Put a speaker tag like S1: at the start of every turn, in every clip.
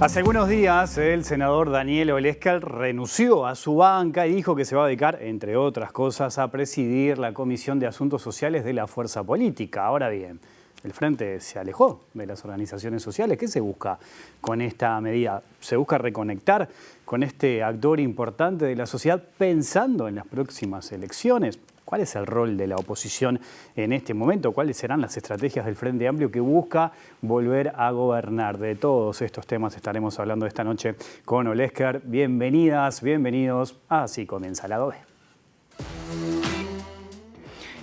S1: Hace algunos días el senador Daniel Olezcal renunció a su banca y dijo que se va a dedicar, entre otras cosas, a presidir la Comisión de Asuntos Sociales de la Fuerza Política. Ahora bien, el Frente se alejó de las organizaciones sociales. ¿Qué se busca con esta medida? ¿Se busca reconectar con este actor importante de la sociedad pensando en las próximas elecciones? ¿Cuál es el rol de la oposición en este momento? ¿Cuáles serán las estrategias del Frente Amplio que busca volver a gobernar? De todos estos temas estaremos hablando esta noche con Olezcal. Bienvenidas, bienvenidos. Así comienza Lado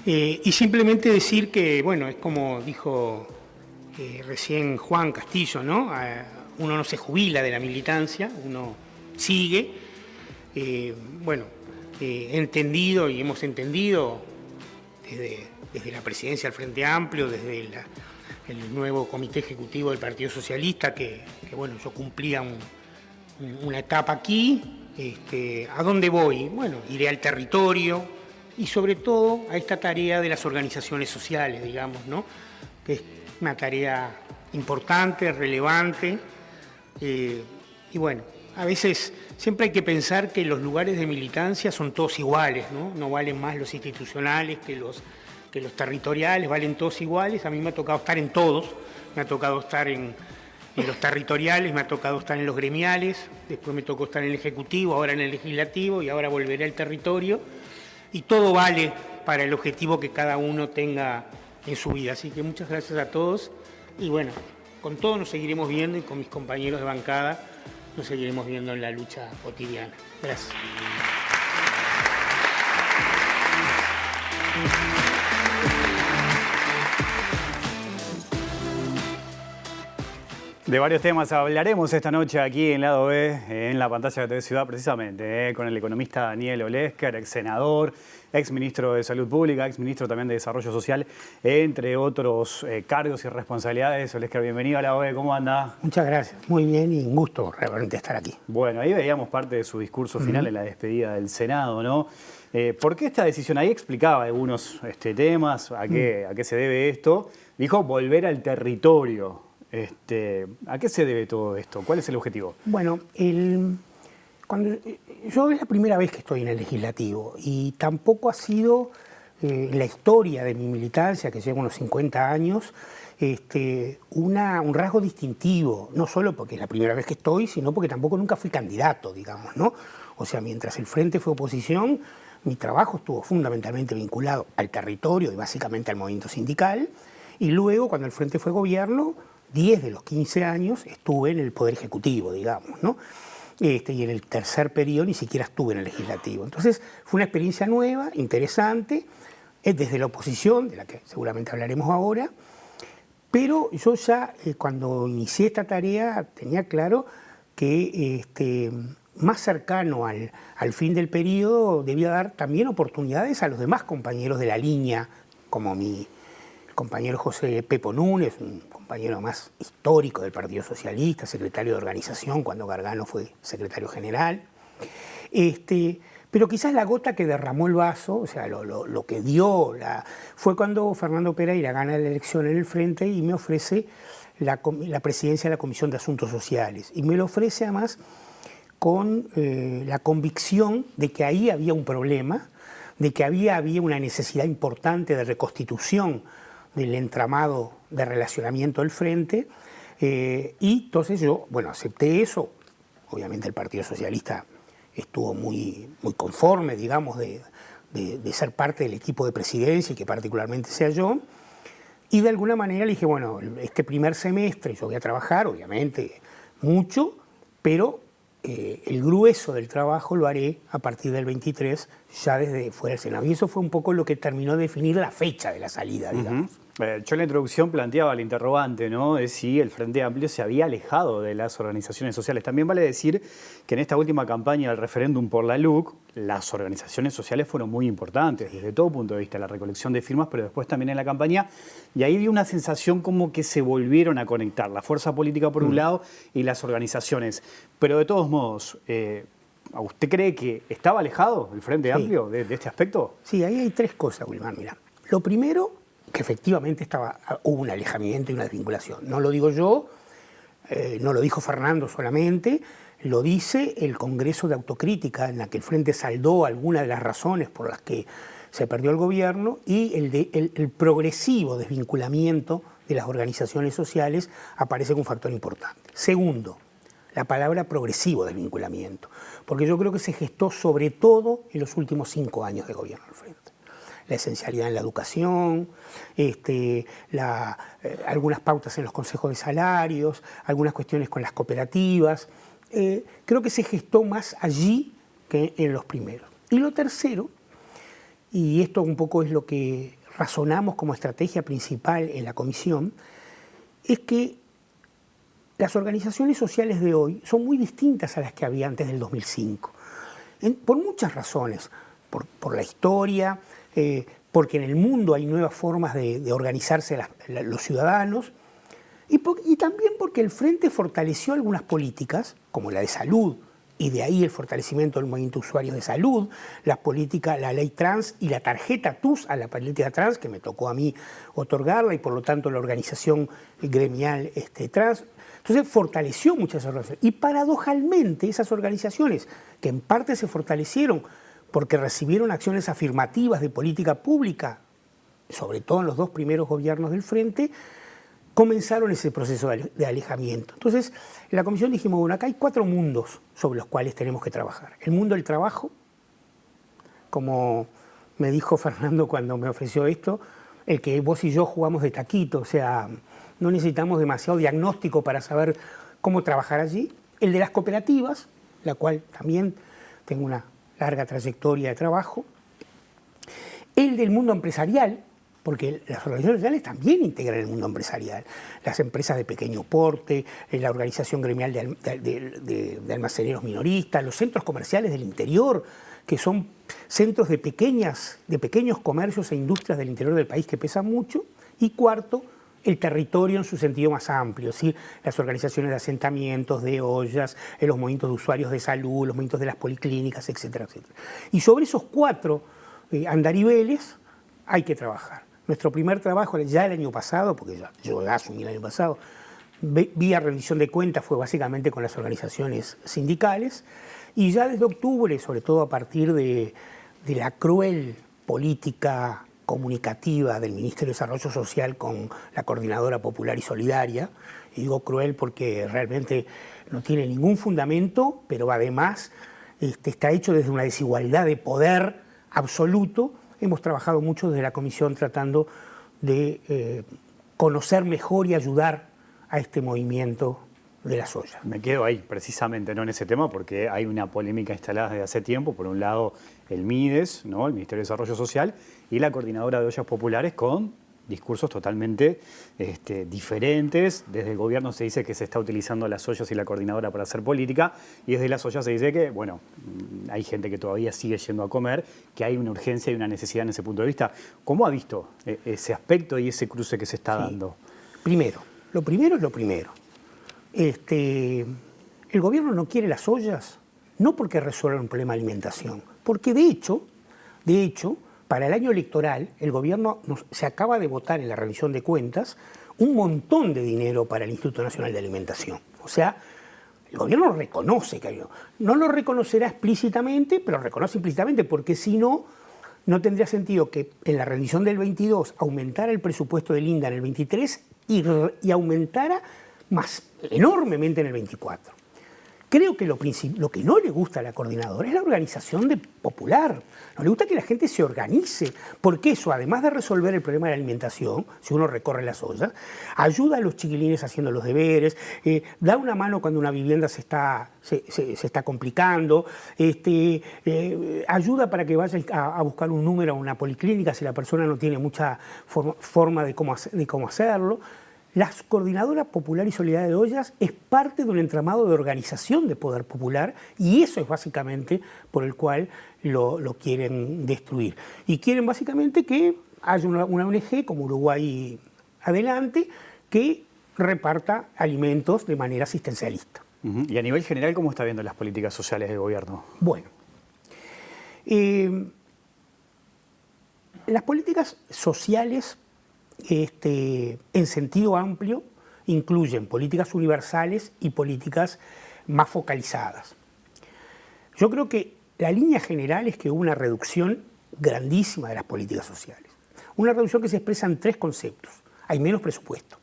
S1: B.
S2: Y simplemente decir que, bueno, es como dijo recién Juan Castillo, ¿no? Uno no se jubila de la militancia, uno sigue. He entendido y hemos entendido desde la presidencia del Frente Amplio, desde el nuevo comité ejecutivo del Partido Socialista, que bueno, yo cumplía una etapa aquí. ¿A dónde voy? Bueno, iré al territorio y sobre todo a esta tarea de las organizaciones sociales, digamos, ¿no? Que es una tarea importante, relevante, y bueno, a veces siempre hay que pensar que los lugares de militancia son todos iguales, ¿no? No valen más los institucionales que los territoriales, valen todos iguales. A mí me ha tocado estar en todos, me ha tocado estar en los territoriales, me ha tocado estar en los gremiales, después me tocó estar en el Ejecutivo, ahora en el Legislativo y ahora volveré al territorio. Y todo vale para el objetivo que cada uno tenga en su vida. Así que muchas gracias a todos y bueno, con todo nos seguiremos viendo y con mis compañeros de bancada nos seguiremos viendo en la lucha cotidiana. Gracias.
S1: De varios temas hablaremos esta noche aquí en Lado B, en la pantalla de TV Ciudad, precisamente, con el economista Daniel Olezcal, ex senador, ex ministro de Salud Pública, ex ministro también de Desarrollo Social, entre otros cargos y responsabilidades. Olezcal, bienvenido a Lado B, ¿cómo anda?
S2: Muchas gracias, muy bien y un gusto realmente estar aquí.
S1: Bueno, ahí veíamos parte de su discurso final en la despedida del Senado, ¿no? ¿Por qué esta decisión? Ahí explicaba algunos temas, a qué se debe esto. Dijo volver al territorio. ¿A qué se debe todo esto? ¿Cuál es el objetivo?
S2: Bueno, yo es la primera vez que estoy en el Legislativo y tampoco ha sido en la historia de mi militancia, que llevo unos 50 años, un rasgo distintivo, no solo porque es la primera vez que estoy, sino porque tampoco nunca fui candidato, digamos, ¿no? O sea, mientras el Frente fue oposición, mi trabajo estuvo fundamentalmente vinculado al territorio y básicamente al movimiento sindical, y luego, cuando el Frente fue gobierno, 10 de los 15 años estuve en el Poder Ejecutivo, digamos, ¿no? Y en el tercer periodo ni siquiera estuve en el Legislativo. Entonces fue una experiencia nueva, interesante, desde la oposición, de la que seguramente hablaremos ahora, pero yo ya cuando inicié esta tarea tenía claro que más cercano al fin del periodo debía dar también oportunidades a los demás compañeros de la línea, como mi compañero José Pepo Núñez, un compañero más histórico del Partido Socialista, secretario de organización cuando Gargano fue secretario general. Pero quizás la gota que derramó el vaso, o sea, lo que dio, fue cuando Fernando Pereira gana la elección en el Frente y me ofrece la presidencia de la Comisión de Asuntos Sociales. Y me lo ofrece además con la convicción de que ahí había un problema, de que había una necesidad importante de reconstitución del entramado de relacionamiento del Frente, y entonces yo, bueno, acepté eso. Obviamente el Partido Socialista estuvo muy conforme, digamos, de ser parte del equipo de presidencia y que particularmente sea yo, y de alguna manera le dije, bueno, este primer semestre yo voy a trabajar, obviamente, mucho, pero el grueso del trabajo lo haré a partir del 23, ya desde fuera del Senado. Y eso fue un poco lo que terminó de definir la fecha de la salida, digamos.
S1: Yo en la introducción planteaba el interrogante, ¿no?, de si el Frente Amplio se había alejado de las organizaciones sociales. También vale decir que en esta última campaña del referéndum por la LUC, las organizaciones sociales fueron muy importantes desde todo punto de vista, la recolección de firmas, pero después también en la campaña, y ahí dio una sensación como que se volvieron a conectar, la fuerza política por un lado y las organizaciones. Pero de todos modos, ¿usted cree que estaba alejado el Frente Amplio de este aspecto?
S2: Sí, ahí hay tres cosas, Wilmar. Mira, lo primero, que efectivamente hubo un alejamiento y una desvinculación. No lo digo yo, no lo dijo Fernando solamente, lo dice el Congreso de Autocrítica, en la que el Frente saldó algunas de las razones por las que se perdió el gobierno, y el progresivo desvinculamiento de las organizaciones sociales aparece como un factor importante. Segundo, la palabra progresivo desvinculamiento, porque yo creo que se gestó sobre todo en los últimos 5 años de gobierno del Frente. La esencialidad en la educación, algunas pautas en los consejos de salarios, algunas cuestiones con las cooperativas. Creo que se gestó más allí que en los primeros. Y lo tercero, y esto un poco es lo que razonamos como estrategia principal en la comisión, es que las organizaciones sociales de hoy son muy distintas a las que había antes del 2005, por muchas razones, por la historia, porque en el mundo hay nuevas formas de organizarse los ciudadanos, y también porque el Frente fortaleció algunas políticas, como la de salud, y de ahí el fortalecimiento del movimiento de usuarios de salud, las políticas, la ley trans y la tarjeta TUS a la política trans, que me tocó a mí otorgarla, y por lo tanto la organización gremial trans. Entonces fortaleció muchas organizaciones. Y paradojalmente esas organizaciones, que en parte se fortalecieron porque recibieron acciones afirmativas de política pública, sobre todo en los 2 primeros gobiernos del Frente, comenzaron ese proceso de alejamiento. Entonces, en la comisión dijimos, bueno, acá hay 4 mundos sobre los cuales tenemos que trabajar. El mundo del trabajo, como me dijo Fernando cuando me ofreció esto, el que vos y yo jugamos de taquito, o sea, no necesitamos demasiado diagnóstico para saber cómo trabajar allí. El de las cooperativas, la cual también tengo una larga trayectoria de trabajo. El del mundo empresarial, porque las organizaciones sociales también integran el mundo empresarial. Las empresas de pequeño porte, la organización gremial de almaceneros minoristas, los centros comerciales del interior, que son centros de pequeños comercios e industrias del interior del país que pesan mucho. Y cuarto, el territorio en su sentido más amplio, ¿sí? Las organizaciones de asentamientos, de ollas, los movimientos de usuarios de salud, los movimientos de las policlínicas, etcétera, etcétera. Y sobre esos 4 andariveles hay que trabajar. Nuestro primer trabajo ya el año pasado, porque yo ya asumí el año pasado, vía rendición de cuentas, fue básicamente con las organizaciones sindicales, y ya desde octubre, sobre todo a partir de la cruel política comunicativa del Ministerio de Desarrollo Social con la Coordinadora Popular y Solidaria, y digo cruel porque realmente no tiene ningún fundamento, pero además está hecho desde una desigualdad de poder absoluto. Hemos trabajado mucho desde la comisión tratando de conocer mejor y ayudar a este movimiento de las ollas.
S1: Me quedo ahí, precisamente, ¿no?, en ese tema, porque hay una polémica instalada desde hace tiempo. Por un lado, el MIDES, ¿no?, el Ministerio de Desarrollo Social, y la Coordinadora de Ollas Populares, con discursos totalmente diferentes. Desde el gobierno se dice que se está utilizando las ollas y la coordinadora para hacer política, y desde las ollas se dice que, bueno, hay gente que todavía sigue yendo a comer, que hay una urgencia y una necesidad en ese punto de vista. ¿Cómo ha visto ese aspecto y ese cruce que se está dando?
S2: Primero, lo primero es lo primero. El gobierno no quiere las ollas, no porque resuelvan un problema de alimentación, porque de hecho, para el año electoral, el gobierno se acaba de votar en la rendición de cuentas un montón de dinero para el Instituto Nacional de Alimentación. O sea, el gobierno reconoce que hay, no lo reconocerá explícitamente, pero reconoce implícitamente, porque si no, no tendría sentido que en la rendición del 22 aumentara el presupuesto del INDA en el 23 y aumentara más enormemente en el 24. Creo que lo que no le gusta a la coordinadora es la organización popular. No le gusta que la gente se organice, porque eso, además de resolver el problema de la alimentación, si uno recorre las ollas, ayuda a los chiquilines haciendo los deberes, da una mano cuando una vivienda se está complicando, ayuda para que vayan a buscar un número a una policlínica si la persona no tiene mucha forma de cómo hacerlo. Las coordinadoras popular y solidaria de ollas es parte de un entramado de organización de poder popular, y eso es básicamente por el cual lo quieren destruir. Y quieren básicamente que haya una ONG como Uruguay Adelante que reparta alimentos de manera asistencialista.
S1: Y a nivel general, ¿cómo está viendo las políticas sociales del gobierno?
S2: Bueno, las políticas sociales en sentido amplio incluyen políticas universales y políticas más focalizadas. Yo creo que la línea general es que hubo una reducción grandísima de las políticas sociales. Una reducción que se expresa en 3 conceptos. Hay menos presupuesto.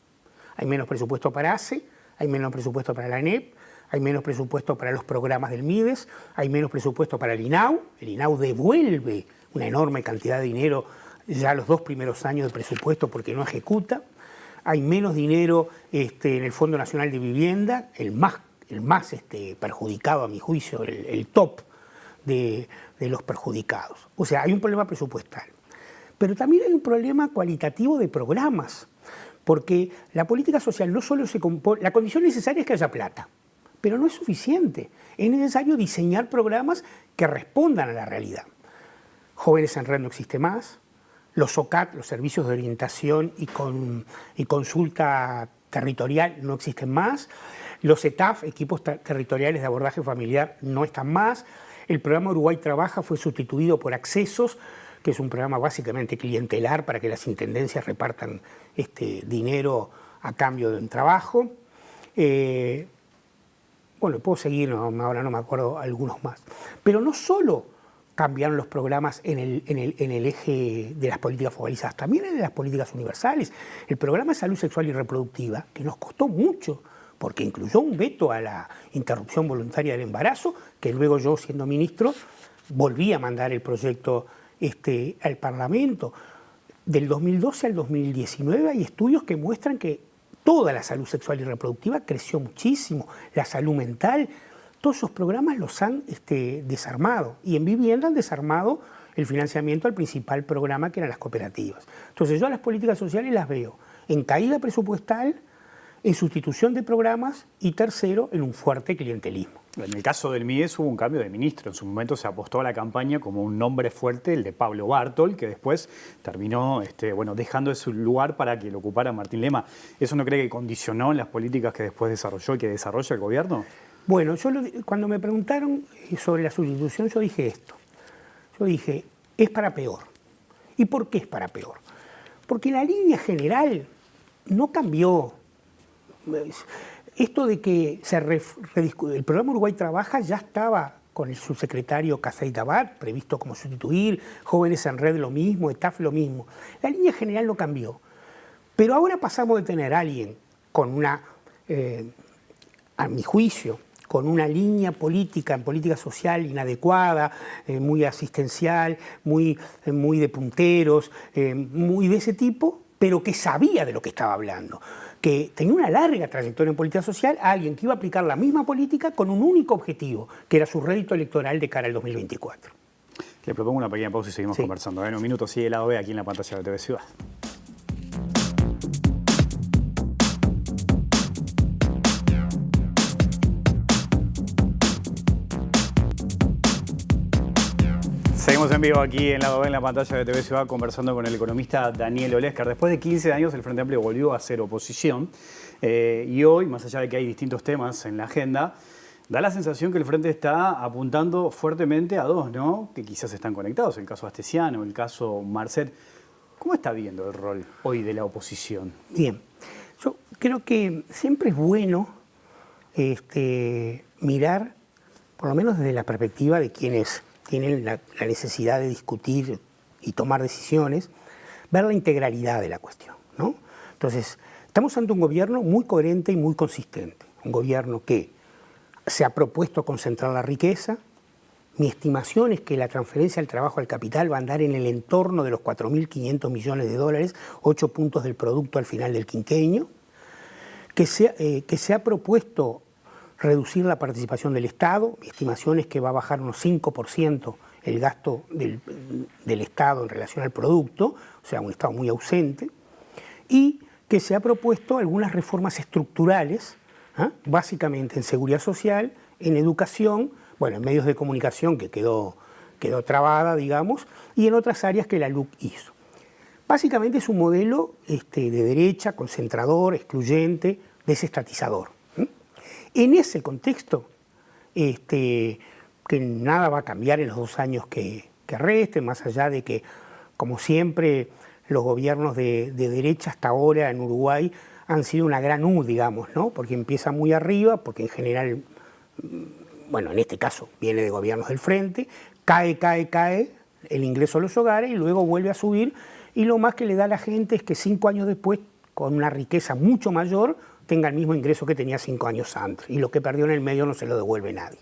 S2: Hay menos presupuesto para ACE, hay menos presupuesto para la ANEP, hay menos presupuesto para los programas del MIDES, hay menos presupuesto para el INAU. El INAU devuelve una enorme cantidad de dinero ya los 2 primeros años de presupuesto porque no ejecuta. Hay menos dinero en el Fondo Nacional de Vivienda, el más perjudicado a mi juicio, el top de los perjudicados. O sea, hay un problema presupuestal. Pero también hay un problema cualitativo de programas, porque la política social no solo se compone, la condición necesaria es que haya plata, pero no es suficiente. Es necesario diseñar programas que respondan a la realidad. Jóvenes en Red no existe más, los SOCAT, los servicios de orientación y consulta territorial, no existen más, los ETAF, equipos territoriales de abordaje familiar, no están más, el programa Uruguay Trabaja fue sustituido por Accesos, que es un programa básicamente clientelar para que las intendencias repartan dinero a cambio de un trabajo. Bueno, puedo seguir, ahora no me acuerdo algunos más. Pero no solo cambiaron los programas en el eje de las políticas focalizadas, también en las políticas universales. El programa de salud sexual y reproductiva, que nos costó mucho, porque incluyó un veto a la interrupción voluntaria del embarazo, que luego yo, siendo ministro, volví a mandar el proyecto al Parlamento. Del 2012 al 2019 hay estudios que muestran que toda la salud sexual y reproductiva creció muchísimo, la salud mental, todos esos programas los han desarmado, y en vivienda han desarmado el financiamiento al principal programa, que eran las cooperativas. Entonces yo a las políticas sociales las veo en caída presupuestal, en sustitución de programas y tercero, en un fuerte clientelismo.
S1: En el caso del MIDES hubo un cambio de ministro. En su momento se apostó a la campaña como un nombre fuerte, el de Pablo Bartol, que después terminó dejando su lugar para que lo ocupara Martín Lema. ¿Eso no cree que condicionó en las políticas que después desarrolló y que desarrolla el gobierno?
S2: Bueno, cuando me preguntaron sobre la sustitución, yo dije esto. Yo dije, es para peor. ¿Y por qué es para peor? Porque la línea general no cambió. Esto de que el programa Uruguay Trabaja ya estaba con el subsecretario Casey Tabat, previsto como sustituir, Jóvenes en Red lo mismo, ETAF lo mismo. La línea general no cambió. Pero ahora pasamos de tener a alguien con una, a mi juicio, con una línea política, en política social inadecuada, muy asistencial, muy de punteros, muy de ese tipo, pero que sabía de lo que estaba hablando, que tenía una larga trayectoria en política social, a alguien que iba a aplicar la misma política con un único objetivo, que era su rédito electoral de cara al 2024.
S1: Le propongo una pequeña pausa y seguimos conversando. En un minuto sigue el lado B aquí en la pantalla de TV Ciudad. Seguimos en vivo aquí en Lado B, en la pantalla de TV Ciudad, conversando con el economista Daniel Olescar. Después de 15 años, el Frente Amplio volvió a hacer oposición. Y hoy, más allá de que hay distintos temas en la agenda, da la sensación que el Frente está apuntando fuertemente a dos, ¿no? Que quizás están conectados, el caso Astesiano, el caso Marcet. ¿Cómo está viendo el rol hoy de la oposición?
S2: Bien, yo creo que siempre es bueno mirar, por lo menos desde la perspectiva de quienes tienen la necesidad de discutir y tomar decisiones, ver la integralidad de la cuestión, ¿no? Entonces, estamos ante un gobierno muy coherente y muy consistente, un gobierno que se ha propuesto concentrar la riqueza. Mi estimación es que la transferencia del trabajo al capital va a andar en el entorno de los 4.500 millones de dólares, 8 puntos del producto al final del quinquenio, que se ha propuesto reducir la participación del Estado. Mi estimación es que va a bajar unos 5% el gasto del Estado en relación al producto, o sea, un Estado muy ausente, y que se ha propuesto algunas reformas estructurales, básicamente en seguridad social, en educación, bueno, en medios de comunicación, que quedó trabada, digamos, y en otras áreas que la LUC hizo. Básicamente es un modelo de derecha, concentrador, excluyente, desestatizador. En ese contexto, que nada va a cambiar en los 2 años que resten, más allá de que, como siempre, los gobiernos de derecha hasta ahora en Uruguay han sido una gran U, digamos, ¿no? Porque empieza muy arriba, porque en general, bueno, en este caso viene de gobiernos del frente, cae el ingreso a los hogares y luego vuelve a subir, y lo más que le da a la gente es que 5 años después, con una riqueza mucho mayor, tenga el mismo ingreso que tenía 5 años antes, y lo que perdió en el medio no se lo devuelve nadie.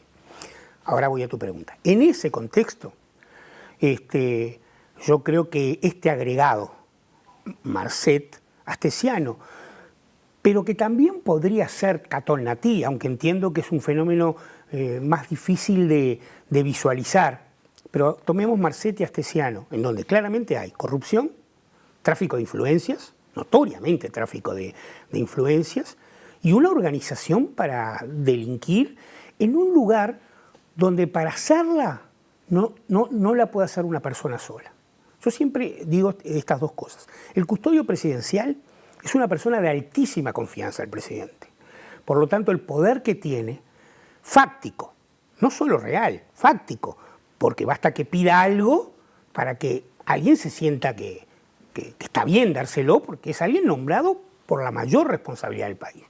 S2: Ahora voy a tu pregunta. En ese contexto, yo creo que este agregado, Marcet, Astesiano, pero que también podría ser Catón Natí, aunque entiendo que es un fenómeno más difícil de visualizar, pero tomemos Marcet y Astesiano, en donde claramente hay corrupción, tráfico de influencias, notoriamente tráfico de influencias, y una organización para delinquir en un lugar donde para hacerla no la puede hacer una persona sola. Yo siempre digo estas dos cosas. El custodio presidencial es una persona de altísima confianza del presidente. Por lo tanto, el poder que tiene, fáctico, no solo real, fáctico, porque basta que pida algo para que alguien se sienta que está bien dárselo, porque es alguien nombrado por la mayor responsabilidad del país.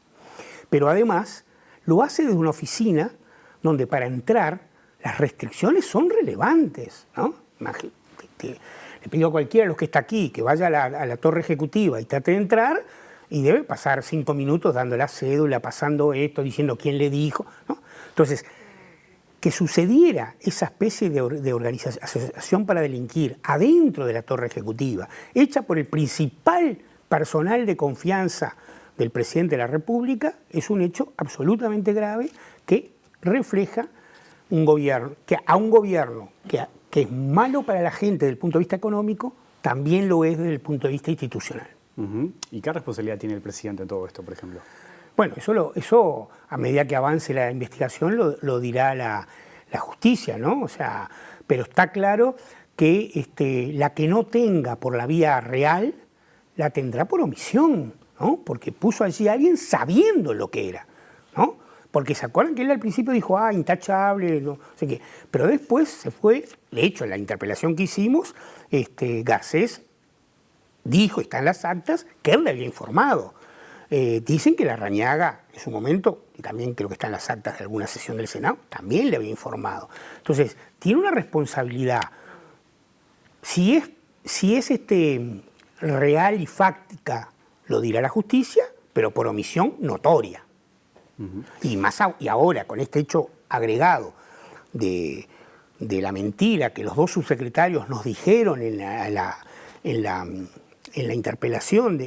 S2: Pero además lo hace desde una oficina donde para entrar las restricciones son relevantes, ¿no? Le pido a cualquiera de los que está aquí que vaya a la torre ejecutiva y trate de entrar y debe pasar 5 minutos dando la cédula, pasando esto, diciendo quién le dijo, ¿no? Entonces, que sucediera esa especie de organización, asociación para delinquir adentro de la torre ejecutiva, hecha por el principal personal de confianza del presidente de la República, es un hecho absolutamente grave que refleja un gobierno que es malo para la gente desde el punto de vista económico, también lo es desde el punto de vista institucional.
S1: ¿Y qué responsabilidad tiene el presidente en todo esto, por ejemplo?
S2: Bueno, eso a medida que avance la investigación lo dirá la justicia, ¿no? O sea, pero está claro que la que no tenga por la vía real, la tendrá por omisión, ¿no? Porque puso allí a alguien sabiendo lo que era, ¿no? Porque se acuerdan que él al principio dijo, intachable, no sé qué. Pero después se fue, de hecho en la interpelación que hicimos, Garcés dijo, está en las actas, que él le había informado. Dicen que Larrañaga en su momento, y también creo que está en las actas de alguna sesión del Senado, también le había informado. Entonces, tiene una responsabilidad. Si es real y fáctica, lo dirá la justicia, pero por omisión notoria. Y ahora, con este hecho agregado de la mentira que los dos subsecretarios nos dijeron en la interpelación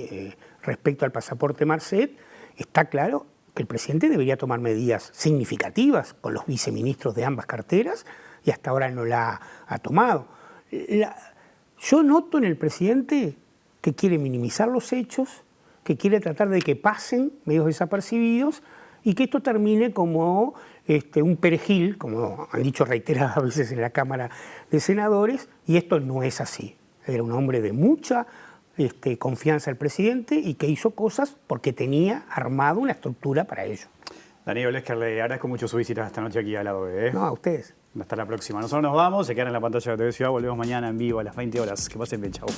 S2: respecto al pasaporte Marcet, está claro que el presidente debería tomar medidas significativas con los viceministros de ambas carteras y hasta ahora no la ha tomado. Yo noto en el presidente que quiere minimizar los hechos, que quiere tratar de que pasen medios desapercibidos y que esto termine como un perejil, como han dicho reiteradas veces en la Cámara de Senadores, y esto no es así. Era un hombre de mucha confianza al presidente y que hizo cosas porque tenía armado una estructura para ello.
S1: Daniel Olescal, le agradezco mucho su visita esta noche aquí al lado de...
S2: No, a ustedes.
S1: Hasta la próxima. Nosotros nos vamos, se quedan en la pantalla de TV Ciudad, volvemos mañana en vivo a las 20 horas. Que pasen bien, chau.